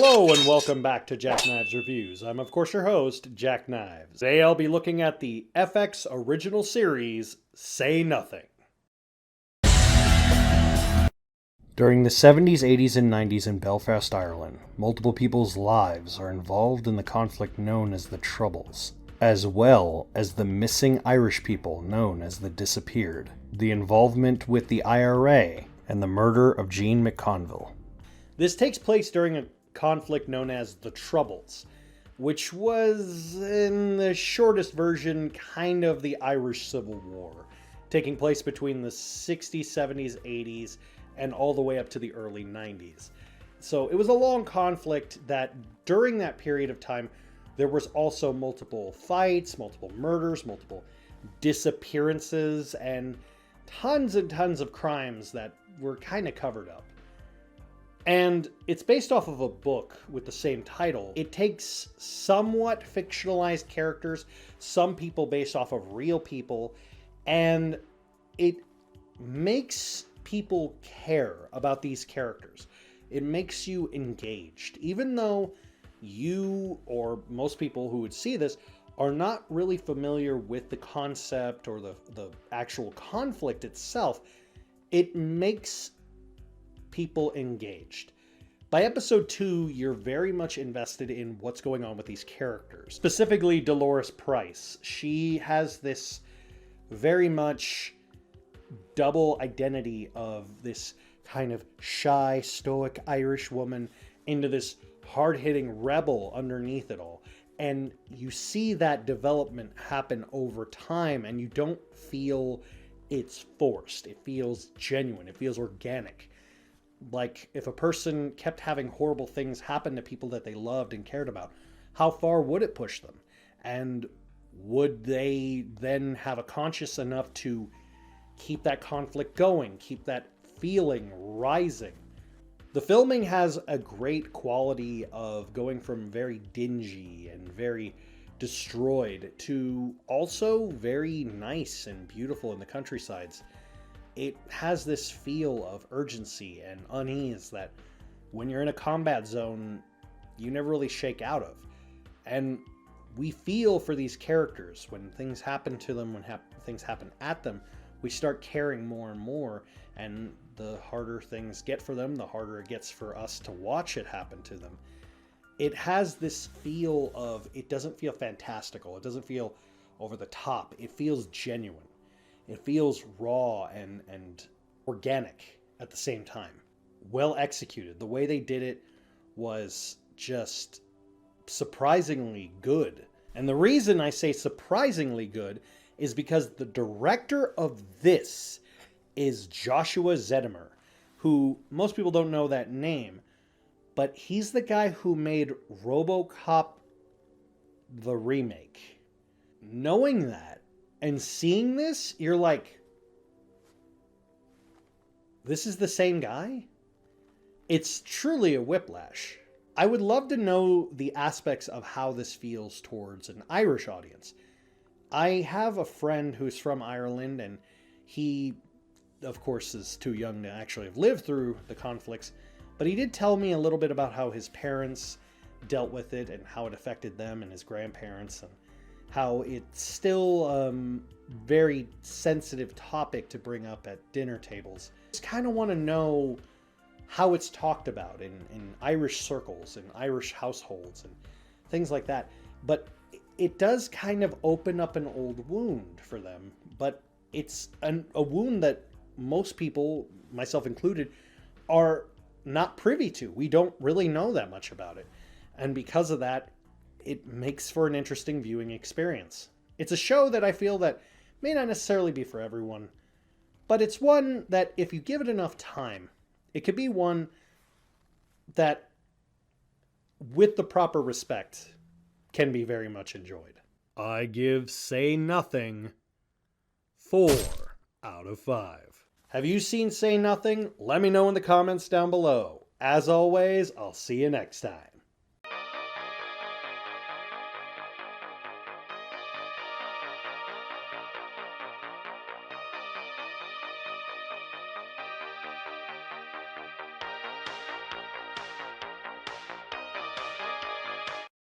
Hello and welcome back to Jack Knives Reviews. I'm of course your host, Jack Knives. Today I'll be looking at the FX original series, Say Nothing. During the 70s, 80s, and 90s in Belfast, Ireland, multiple people's lives are involved in the conflict known as the Troubles, as well as the missing Irish people known as the Disappeared, the involvement with the IRA, and the murder of Jean McConville. This takes place during a conflict known as the Troubles, which was, in the shortest version, kind of the Irish Civil War, taking place between the 60s, 70s, 80s, and all the way up to the early 90s. So it was a long conflict that during that period of time, there was also multiple fights, multiple murders, multiple disappearances, and tons of crimes that were kind of covered up. And it's based off of a book with the same title. It takes somewhat fictionalized characters, some people based off of real people, and it makes people care about these characters. It makes you engaged, even though you, or most people who would see this, are not really familiar with the concept or the actual conflict itself. It makes people engaged. By episode 2, you're very much invested in what's going on with these characters. Specifically, Dolores Price. She has this very much double identity of this kind of shy, stoic Irish woman into this hard-hitting rebel underneath it all. And you see that development happen over time, and you don't feel it's forced. It feels genuine. It feels organic. Like if a person kept having horrible things happen to people that they loved and cared about, how far would it push them? And would they then have a conscience enough to keep that conflict going, keep that feeling rising? The filming has a great quality of going from very dingy and very destroyed to also very nice and beautiful in the countrysides. It has this feel of urgency and unease that when you're in a combat zone, you never really shake out of. And we feel for these characters when things happen to them, when things happen at them, we start caring more and more, and the harder things get for them, the harder it gets for us to watch it happen to them. It has this feel of, it doesn't feel fantastical, it doesn't feel over the top, it feels genuine. It feels raw and organic at the same time. Well executed. The way they did it was just surprisingly good. And the reason I say surprisingly good is because the director of this is Joshua Zedemer, who most people don't know that name, but he's the guy who made RoboCop the remake. Knowing that and seeing this, you're like, this is the same guy? It's truly a whiplash. I would love to know the aspects of how this feels towards an Irish audience. I have a friend who's from Ireland, and he, of course, is too young to actually have lived through the conflicts, but he did tell me a little bit about how his parents dealt with it and how it affected them and his grandparents, and how it's still a very sensitive topic to bring up at dinner tables. I just kind of want to know how it's talked about in Irish circles and Irish households and things like that. But it does kind of open up an old wound for them. But it's a wound that most people, myself included, are not privy to. We don't really know that much about it. And because of that, it makes for an interesting viewing experience. It's a show that I feel that may not necessarily be for everyone, but it's one that if you give it enough time, it could be one that, with the proper respect, can be very much enjoyed. I give Say Nothing 4 out of 5. Have you seen Say Nothing? Let me know in the comments down below. As always, I'll see you next time.